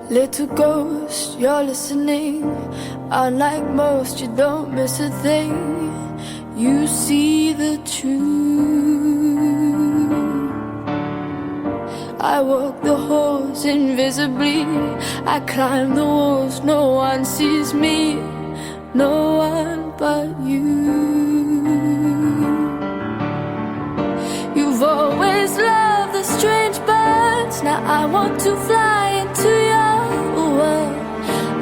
Little ghost, you're listening. Unlike most, you don't miss a thing. You see the truth. I walk the halls invisibly. I climb the walls, no one sees me. No one but you. You've always loved the strange birds. Now I want to fly into your world.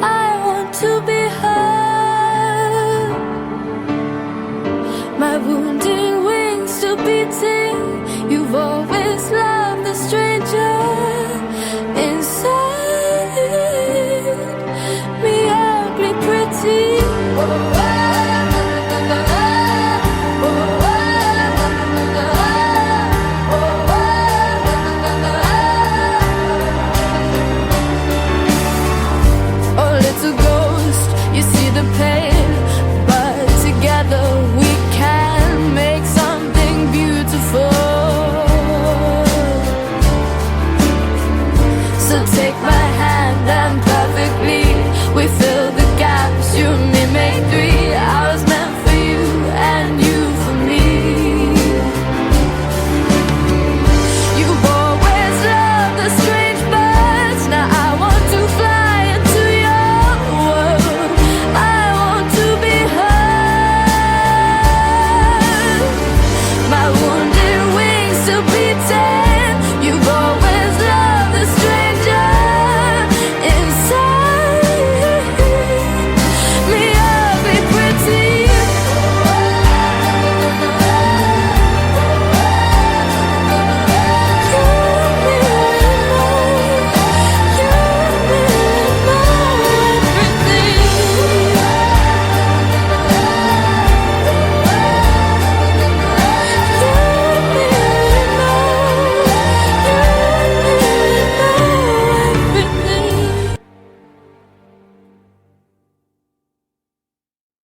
I want to be heard. My wounding wings still beating.